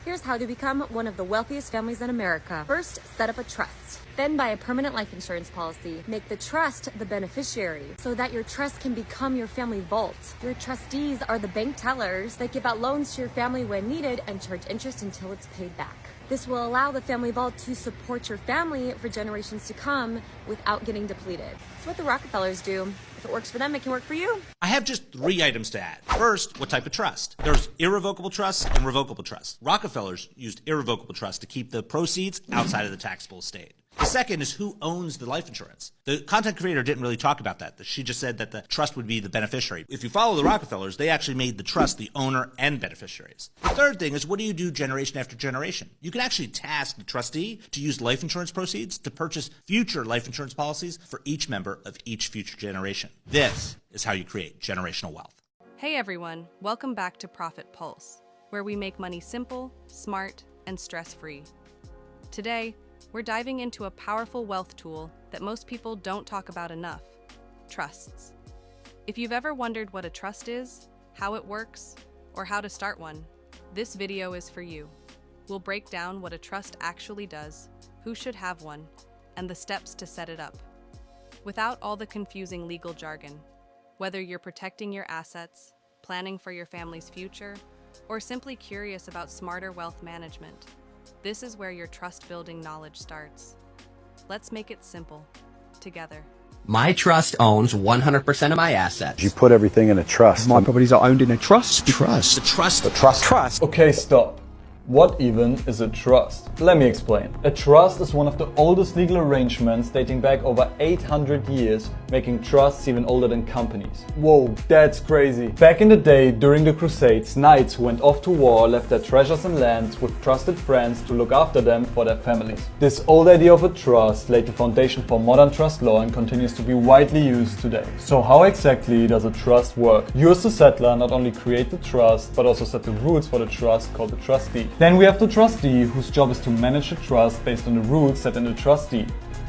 Here's how to become one of the wealthiest families in America. First, set up a trust. Then buy a permanent life insurance policy. Make the trust the beneficiary so that your trust can become your family vault. Your trustees are the bank tellers that give out loans to your family when needed and charge interest until it's paid back. This will allow the family vault to support your family for generations to come without getting depleted. It's what the Rockefellers do. If it works for them, it can work for you. I have just 3 items to add. First, what type of trust? There's irrevocable trusts and revocable trusts. Rockefellers used irrevocable trust to keep the proceeds outside of the taxable estate. The second is who owns the life insurance. The content creator didn't really talk about that. She just said that the trust would be the beneficiary. If you follow the Rockefellers, they actually made the trust the owner and beneficiaries. The third thing is, what do you do generation after generation? You can actually task the trustee to use life insurance proceeds to purchase future life insurance policies for each member of each future generation. This is how you create generational wealth. Hey everyone, welcome back to Profit Pulse, where we make money simple, smart, and stress-free. Today, we're diving into a powerful wealth tool that most people don't talk about enough: trusts. If you've ever wondered what a trust is, how it works, or how to start one, this video is for you. We'll break down what a trust actually does, who should have one, and the steps to set it up, without all the confusing legal jargon. Whether you're protecting your assets, planning for your family's future, or simply curious about smarter wealth management, this is where your trust-building knowledge starts. Let's make it simple, together. My trust owns 100% of my assets. You put everything in a trust. My properties are owned in a trust. The trust. Trust. Okay, stop. What even is a trust? Let me explain. A trust is one of the oldest legal arrangements dating back over 800 years, making trusts even older than companies. Whoa, that's crazy. Back in the day, during the Crusades, knights who went off to war left their treasures and lands with trusted friends to look after them for their families. This old idea of a trust laid the foundation for modern trust law and continues to be widely used today. So how exactly does a trust work? You as the settler not only create the trust, but also set the rules for the trust, called the trustee. Then we have the trustee, whose job is to manage the trust based on the rules set in the trustee.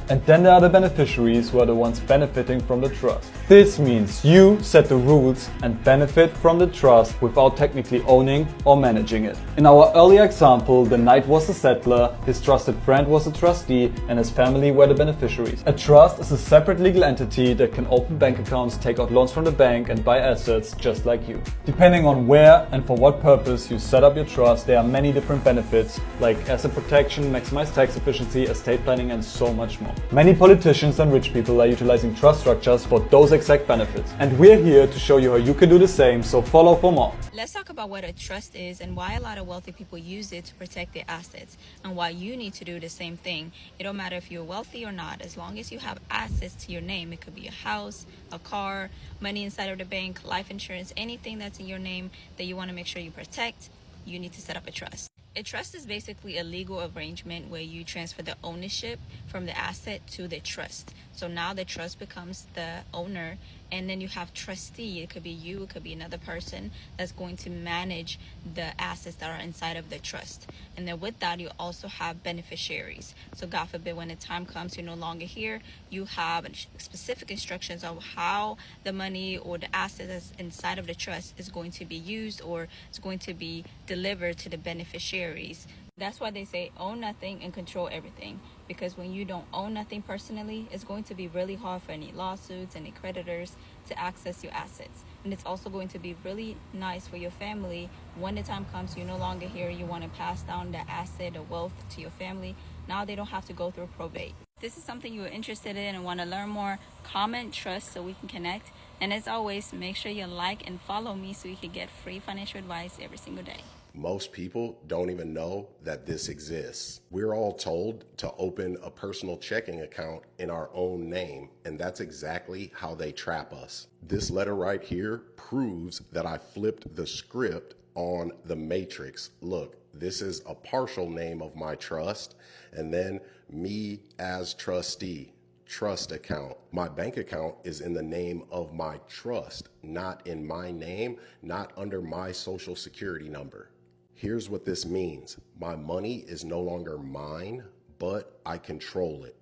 And then there are the beneficiaries, who are the ones benefiting from the trust. This means you set the rules and benefit from the trust without technically owning or managing it. In our earlier example, the knight was the settler, his trusted friend was the trustee, and his family were the beneficiaries. A trust is a separate legal entity that can open bank accounts, take out loans from the bank, and buy assets just like you. Depending on where and for what purpose you set up your trust, there are many different benefits like asset protection, maximized tax efficiency, estate planning, and so much more. Many politicians and rich people are utilizing trust structures for those exact benefits. And we're here to show you how you can do the same, so follow for more. Let's talk about what a trust is and why a lot of wealthy people use it to protect their assets, and why you need to do the same thing. It don't matter if you're wealthy or not, as long as you have assets to your name. It could be a house, a car, money inside of the bank, life insurance, anything that's in your name that you want to make sure you protect, you need to set up a trust. A trust is basically a legal arrangement where you transfer the ownership from the asset to the trust. So now the trust becomes the owner, and then you have trustee. It could be you, it could be another person that's going to manage the assets that are inside of the trust. And then with that, you also have beneficiaries. So God forbid, when the time comes you're no longer here, you have specific instructions of how the money or the asset that's inside of the trust is going to be used, or is going to be delivered to the beneficiaries. That's why they say own nothing and control everything, because when you don't own nothing personally, it's going to be really hard for any lawsuits, any creditors to access your assets. And it's also going to be really nice for your family when the time comes you're no longer here, you want to pass down the asset or wealth to your family. Now they don't have to go through probate. If this is something you're interested in and want to learn more, comment trust so we can connect. And as always, make sure you like and follow me so you can get free financial advice every single day. Most people don't even know that this exists. We're all told to open a personal checking account in our own name, and that's exactly how they trap us. This letter right here proves that I flipped the script on the matrix. Look, this is a partial name of my trust, and then me as trustee. Trust account. My bank account is in the name of my trust, not in my name, not under my social security number. Here's what this means. My money is no longer mine, but I control it.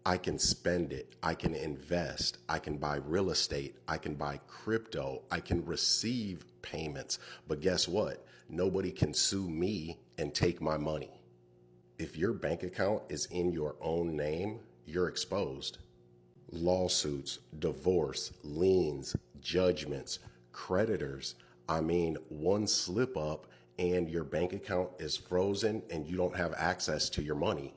I can spend it. I can invest. I can buy real estate. I can buy crypto. I can receive payments. But guess what? Nobody can sue me and take my money. If your bank account is in your own name, you're exposed. Lawsuits, divorce, liens, judgments, creditors. I mean, one slip up and your bank account is frozen and you don't have access to your money.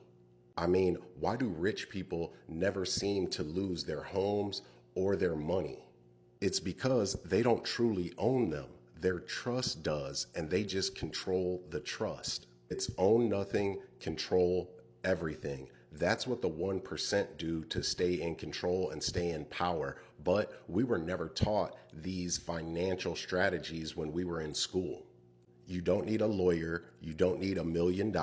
I mean, why do rich people never seem to lose their homes or their money? It's because they don't truly own them. Their trust does, and they just control the trust. It's own nothing, control everything. That's what the 1% do to stay in control and stay in power. But we were never taught these financial strategies when we were in school. You don't need a lawyer. You don't need $1 million.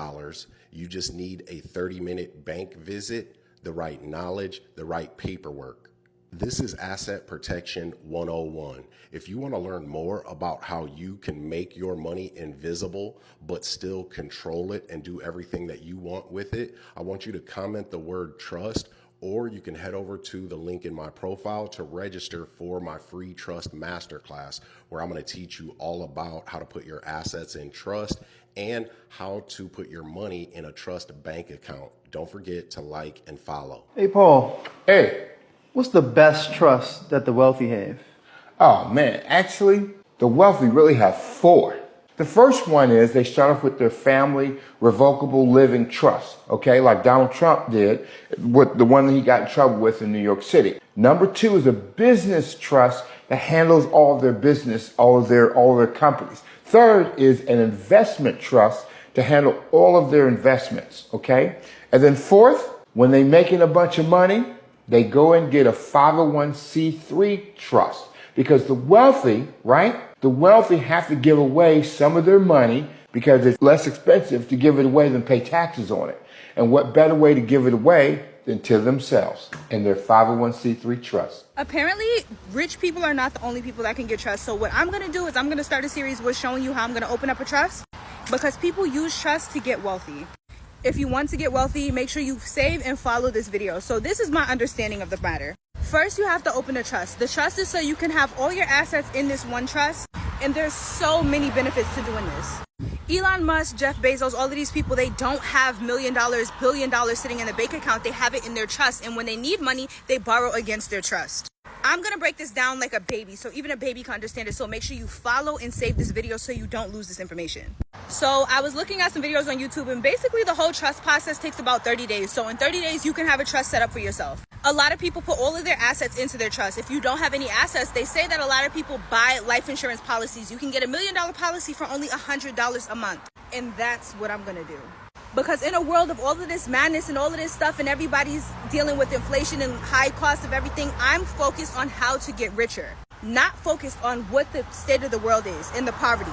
You just need a 30-minute bank visit, the right knowledge, the right paperwork. This is Asset Protection 101. If you want to learn more about how you can make your money invisible, but still control it and do everything that you want with it, I want you to comment the word trust, or you can head over to the link in my profile to register for my free trust masterclass, where I'm going to teach you all about how to put your assets in trust and how to put your money in a trust bank account. Don't forget to like and follow. Hey, Paul. Hey. What's the best trust that the wealthy have? Oh man, actually, the wealthy really have 4. The first one is they start off with their family revocable living trust, okay, like Donald Trump did with the one that he got in trouble with in New York City. Number 2 is a business trust that handles all of their business, all of their companies. Third is an investment trust to handle all of their investments, okay? And then fourth, when they're making a bunch of money, they go and get a 501c3 trust, because the wealthy, right? The wealthy have to give away some of their money because it's less expensive to give it away than pay taxes on it. And what better way to give it away than to themselves and their 501c3 trust? Apparently, rich people are not the only people that can get trust. So what I'm going to do is I'm going to start a series with showing you how I'm going to open up a trust, because people use trust to get wealthy. If you want to get wealthy, make sure you save and follow this video. So this is my understanding of the matter. First, you have to open a trust. The trust is so you can have all your assets in this one trust. And there's so many benefits to doing this. Elon Musk, Jeff Bezos, all of these people, they don't have $1 million, $1 billion sitting in the bank account. They have it in their trust. And when they need money, they borrow against their trust. I'm going to break this down like a baby, so even a baby can understand it. So make sure you follow and save this video so you don't lose this information. So I was looking at some videos on YouTube, and basically the whole trust process takes about 30 days. So in 30 days, you can have a trust set up for yourself. A lot of people put all of their assets into their trust. If you don't have any assets, they say that a lot of people buy life insurance policies. You can get $1 million policy for only $100 a month. And that's what I'm going to do. Because in a world of all of this madness and all of this stuff, and everybody's dealing with inflation and high cost of everything, I'm focused on how to get richer, not focused on what the state of the world is and the poverty.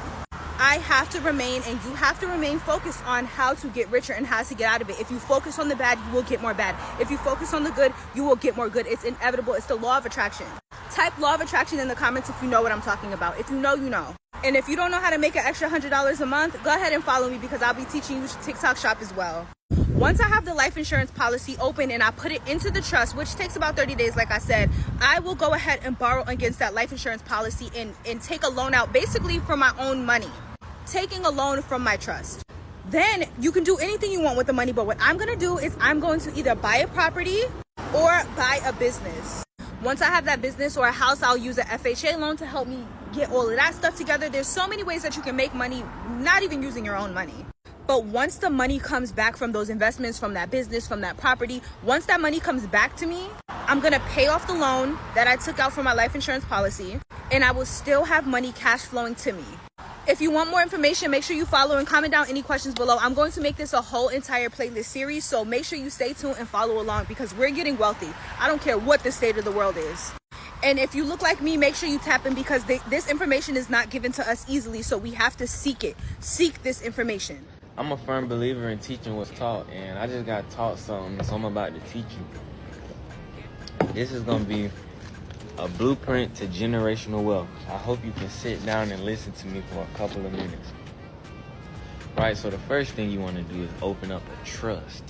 I have to remain, and you have to remain focused on how to get richer and how to get out of it. If you focus on the bad, you will get more bad. If you focus on the good, you will get more good. It's inevitable. It's the law of attraction. Type law of attraction in the comments if you know what I'm talking about. If you know, you know. And if you don't know how to make an extra $100 a month, go ahead and follow me, because I'll be teaching you TikTok shop as well. Once I have the life insurance policy open and I put it into the trust, which takes about 30 days, like I said, I will go ahead and borrow against that life insurance policy and take a loan out, basically for my own money, taking a loan from my trust. Then you can do anything you want with the money, but what I'm going to do is I'm going to either buy a property or buy a business. Once I have that business or a house, I'll use an FHA loan to help me get all of that stuff together. There's so many ways that you can make money, not even using your own money. But once the money comes back from those investments, from that business, from that property, once that money comes back to me, I'm going to pay off the loan that I took out for my life insurance policy, and I will still have money cash flowing to me. If you want more information, make sure you follow and comment down any questions below. I'm going to make this a whole entire playlist series, so make sure you stay tuned and follow along, because we're getting wealthy. I don't care what the state of the world is. And if you look like me, make sure you tap in, because this information is not given to us easily, so we have to seek it. Seek this information. I'm a firm believer in teaching what's taught, and I just got taught something, so I'm about to teach you. This is going to be a blueprint to generational wealth. I hope you can sit down and listen to me for a couple of minutes. Right, so the first thing you want to do is open up a trust.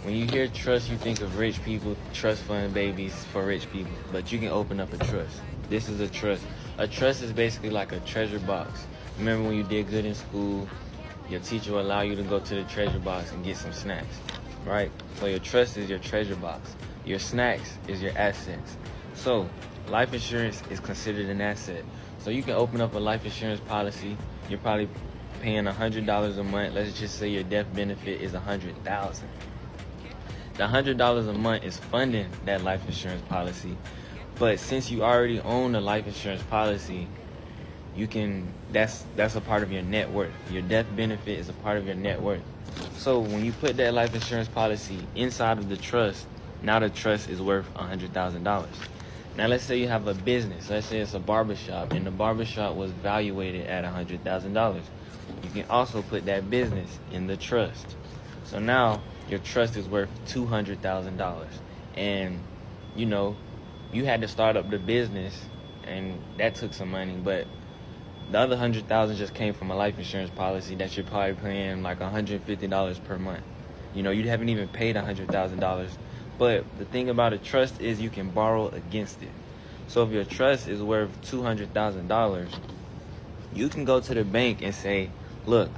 When you hear trust, you think of rich people, trust fund babies for rich people, but you can open up a trust. This is a trust. A trust is basically like a treasure box. Remember when you did good in school your teacher will allow you to go to the treasure box and get some snacks, right? So your trust is your treasure box. Your snacks is your assets. So life insurance is considered an asset. So you can open up a life insurance policy. You're probably paying $100 a month. Let's just say your death benefit is $100,000. The $100 a month is funding that life insurance policy. But since you already own a life insurance policy, you can, that's a part of your net worth. Your death benefit is a part of your net worth. So when you put that life insurance policy inside of the trust, now the trust is worth $100,000. Now let's say you have a business. Let's say it's a barbershop, and the barbershop was valuated at $100,000. You can also put that business in the trust. So now your trust is worth $200,000. And you know, you had to start up the business, and that took some money, but the other $100,000 just came from a life insurance policy that you're probably paying like $150 per month. You know, you haven't even paid $100,000. But the thing about a trust is you can borrow against it. So if your trust is worth $200,000, you can go to the bank and say, look,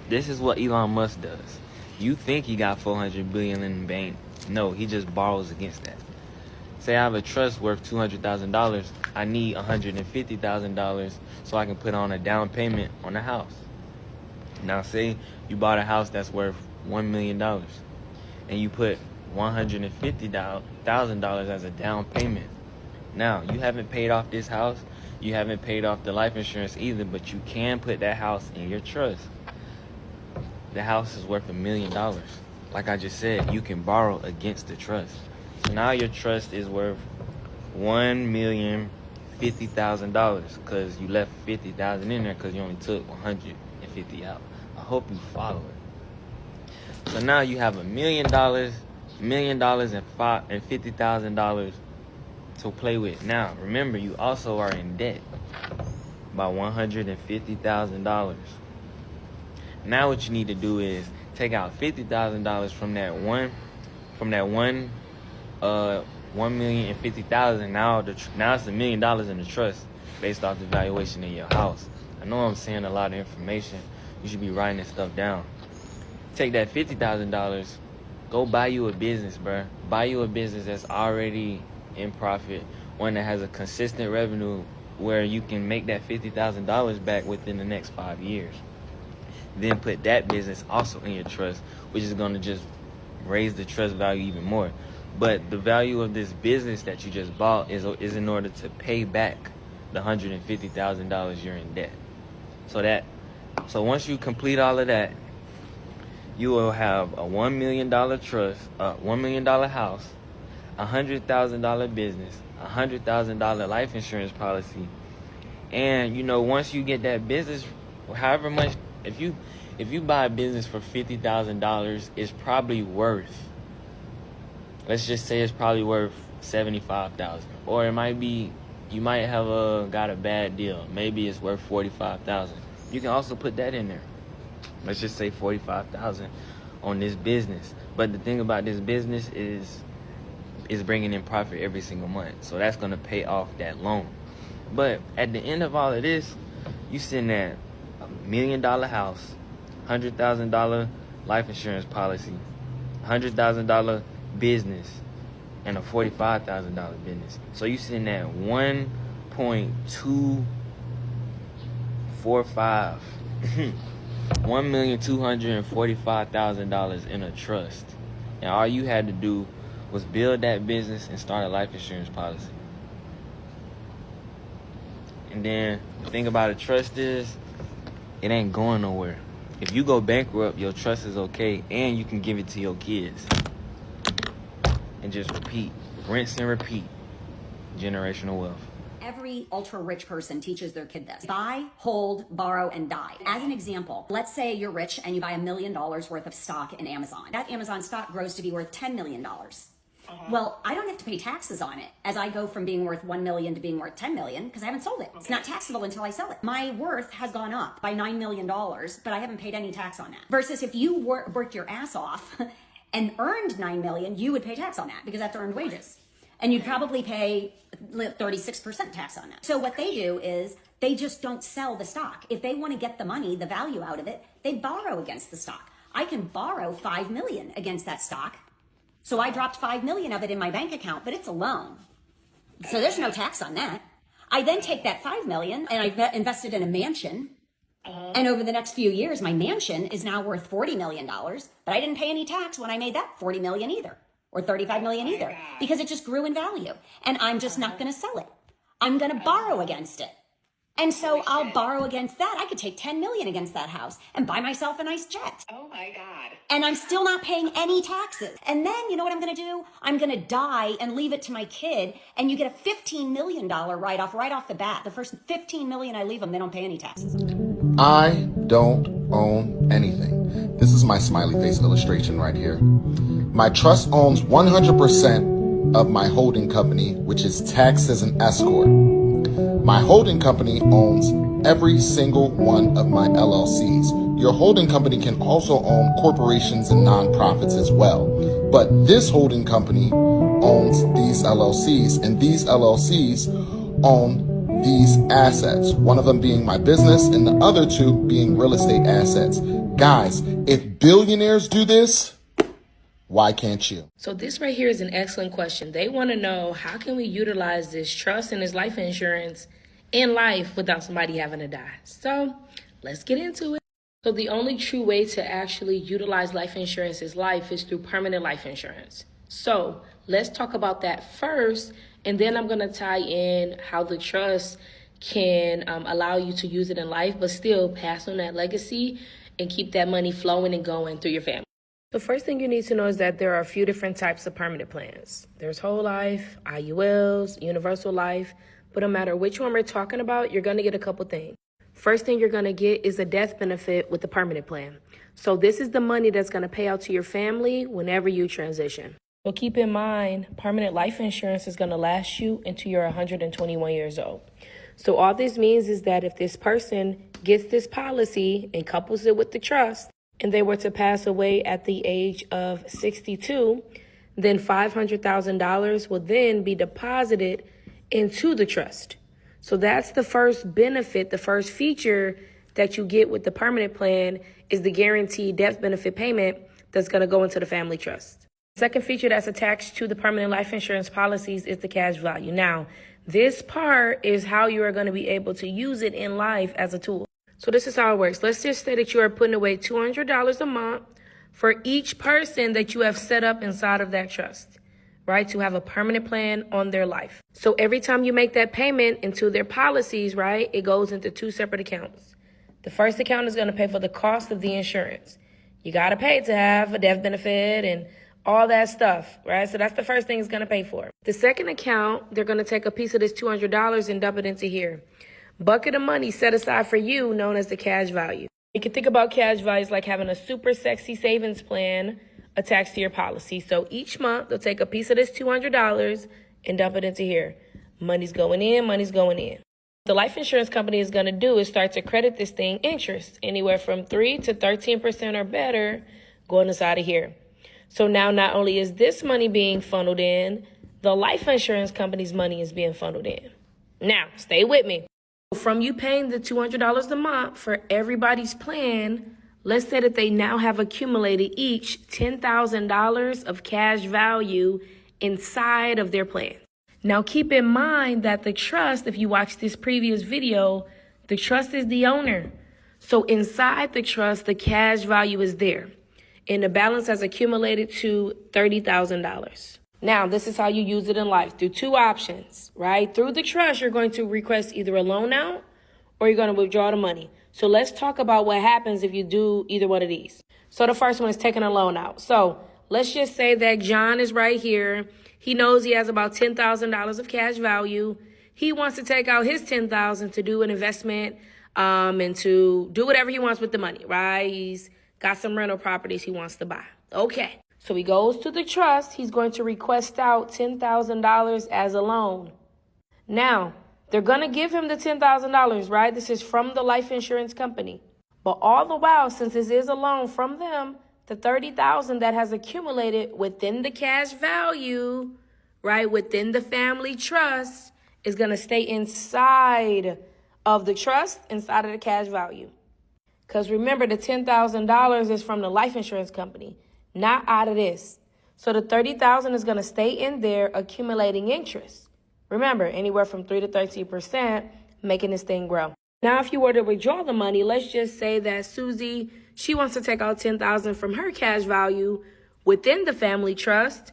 this is what Elon Musk does. You think he got $400 billion in the bank. No, he just borrows against that. Say I have a trust worth $200,000. I need $150,000 so I can put on a down payment on a house. Now say you bought a house that's worth $1 million and you put $150,000 as a down payment. Now you haven't paid off this house, you haven't paid off the life insurance either, but you can put that house in your trust. The house is worth $1 million. Like I just said, you can borrow against the trust. So now your trust is worth $1,050,000 because you left $50,000 in there because you only took $150 out. I hope you follow it. So now you have $1 million and $50,000 to play with. Now remember, you also are in debt by $150,000. Now what you need to do is take out $50,000 from that $1,050,000. Now it's $1 million in the trust based off the valuation of your house. I know I'm saying a lot of information. You should be writing this stuff down. Take that $50,000, go buy you a business, bruh. Buy you a business that's already in profit, one that has a consistent revenue where you can make that $50,000 back within the next 5 years. Then put that business also in your trust, which is going to just raise the trust value even more. But the value of this business that you just bought is in order to pay back the $150,000 you're in debt. So once you complete all of that, you will have a $1 million trust, $1 million house, $100,000 business, $100,000 life insurance policy, and you know, once you get that business, however much, if you buy a business for $50,000, it's probably worth, let's just say it's probably worth $75,000, or it might be, you might have got a bad deal. Maybe it's worth $45,000. You can also put that in there. Let's just say $45,000 on this business. But the thing about this business is bringing in profit every single month. So that's going to pay off that loan. But at the end of all of this, you sitting at $1 million house, $100,000 life insurance policy, $100,000 business, and a $45,000 business. So you sitting at $1.245 $1,245,000 in a trust. And all you had to do was build that business and start a life insurance policy. And then the thing about a trust is, it ain't going nowhere. If you go bankrupt, your trust is okay, and you can give it to your kids. And just repeat, rinse and repeat. Generational wealth. Every ultra-rich person teaches their kid this. Buy, hold, borrow, and die. As an example, let's say you're rich and you buy $1 million worth of stock in Amazon. That Amazon stock grows to be worth $10 million. Well, I don't have to pay taxes on it as I go from being worth 1 million to being worth 10 million because I haven't sold it. It's not taxable until I sell it. My worth has gone up by $9 million, but I haven't paid any tax on that. Versus if you worked your ass off and earned 9 million, you would pay tax on that because that's earned wages. And you'd probably pay 36% tax on that. So what they do is they just don't sell the stock. If they want to get the money, the value out of it, they borrow against the stock. I can borrow $5 million against that stock. So I dropped $5 million of it in my bank account, but it's a loan. So there's no tax on that. I then take that $5 million and I invested in a mansion. And over the next few years, my mansion is now worth $40 million, but I didn't pay any tax when I made that $40 million either, or $35 million either, because it just grew in value. And I'm just not going to sell it. I'm going to borrow against it. And so I'll borrow against that. I could take $10 million against that house and buy myself a nice jet. Oh my God. And I'm still not paying any taxes. And then you know what I'm going to do? I'm going to die and leave it to my kid. And you get a $15 million write-off right off the bat. The first $15 million I leave them, they don't pay any taxes. I don't own anything. This is my smiley face illustration right here. My trust owns 100% of my holding company, which is taxed as an S corp. My holding company owns every single one of my LLCs. Your holding company can also own corporations and nonprofits as well. But this holding company owns these LLCs, and these LLCs own these assets. One of them being my business and the other two being real estate assets. Guys, if billionaires do this, why can't you? So this right here is an excellent question. They want to know, how can we utilize this trust and this life insurance in life without somebody having to die? So let's get into it. So the only true way to actually utilize life insurance is through permanent life insurance. So let's talk about that first, and then I'm going to tie in how the trust can allow you to use it in life, but still pass on that legacy and keep that money flowing and going through your family. The first thing you need to know is that there are a few different types of permanent plans. There's whole life, IULs, universal life, but no matter which one we're talking about, you're going to get a couple things. First thing you're going to get is a death benefit with the permanent plan. So this is the money that's going to pay out to your family whenever you transition. So keep in mind, permanent life insurance is going to last you until you're 121 years old. So all this means is that if this person gets this policy and couples it with the trust, and they were to pass away at the age of 62, then $500,000 will then be deposited into the trust. So that's the first benefit, the first feature that you get with the permanent plan is the guaranteed death benefit payment that's going to go into the family trust. The second feature that's attached to the permanent life insurance policies is the cash value. Now, this part is how you are going to be able to use it in life as a tool. So this is how it works. Let's just say that you are putting away $200 a month for each person that you have set up inside of that trust, right, to have a permanent plan on their life. So every time you make that payment into their policies, right, it goes into two separate accounts. The first account is going to pay for the cost of the insurance. You got to pay to have a death benefit and all that stuff, right? So that's the first thing it's going to pay for. The second account, they're going to take a piece of this $200 and dump it into here. Bucket of money set aside for you, known as the cash value. You can think about cash values like having a super sexy savings plan attached to your policy. So each month, they'll take a piece of this $200 and dump it into here. Money's going in, money's going in. The life insurance company is going to do is start to credit this thing interest, anywhere from 3 to 13% or better going inside of here. So now not only is this money being funneled in, the life insurance company's money is being funneled in. Now, stay with me. From you paying the $200 a month for everybody's plan, let's say that they now have accumulated each $10,000 of cash value inside of their plan. Now keep in mind that the trust, if you watch this previous video, the trust is the owner. So inside the trust, the cash value is there. And the balance has accumulated to $30,000. Now, this is how you use it in life, through two options, right? Through the trust, you're going to request either a loan out or you're going to withdraw the money. So let's talk about what happens if you do either one of these. So the first one is taking a loan out. So let's just say that John is right here. He knows he has about $10,000 of cash value. He wants to take out his $10,000 to do an investment and to do whatever he wants with the money, right? He's got some rental properties he wants to buy. Okay. So he goes to the trust. He's going to request out $10,000 as a loan. Now, they're going to give him the $10,000, right? This is from the life insurance company. But all the while, since this is a loan from them, the $30,000 that has accumulated within the cash value, right, within the family trust is going to stay inside of the trust, inside of the cash value. Because remember, the $10,000 is from the life insurance company, not out of this. So the $30,000 is going to stay in there accumulating interest. Remember, anywhere from 3 to 13%, making this thing grow. Now, if you were to withdraw the money, let's just say that Susie, she wants to take out $10,000 from her cash value within the family trust.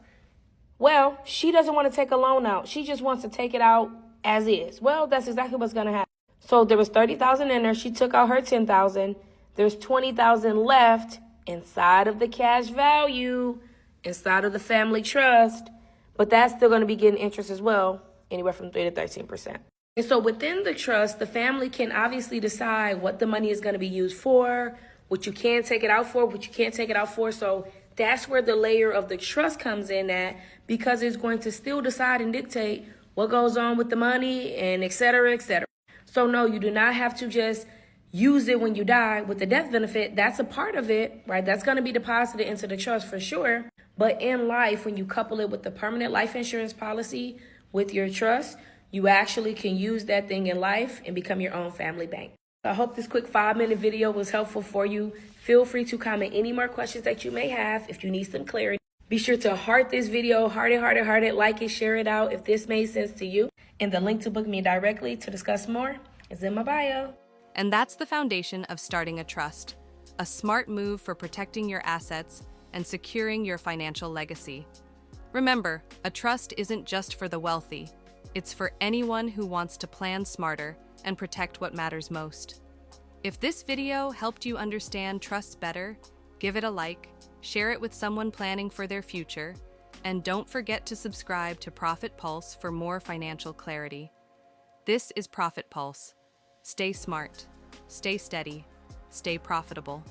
Well, she doesn't want to take a loan out. She just wants to take it out as is. Well, that's exactly what's going to happen. So there was $30,000 in there. She took out her $10,000. There's $20,000 left inside of the cash value, inside of the family trust, but that's still going to be getting interest as well, anywhere from 3 to 13%. And so within the trust, the family can obviously decide what the money is going to be used for, what you can take it out for, what you can't take it out for. So that's where the layer of the trust comes in at, because it's going to still decide and dictate what goes on with the money and et cetera, et cetera. So no, you do not have to just use it when you die with the death benefit. That's a part of it, right? That's going to be deposited into the trust for sure. But in life, when you couple it with the permanent life insurance policy with your trust, you actually can use that thing in life and become your own family bank. I hope this quick 5-minute video was helpful for you. Feel free to comment any more questions that you may have if you need some clarity. Be sure to heart this video, heart it, like it, share it out if this made sense to you. And the link to book me directly to discuss more is in my bio. And that's the foundation of starting a trust, a smart move for protecting your assets and securing your financial legacy. Remember, a trust isn't just for the wealthy. It's for anyone who wants to plan smarter and protect what matters most. If this video helped you understand trusts better, give it a like, share it with someone planning for their future, and don't forget to subscribe to Profit Pulse for more financial clarity. This is Profit Pulse. Stay smart, stay steady, stay profitable.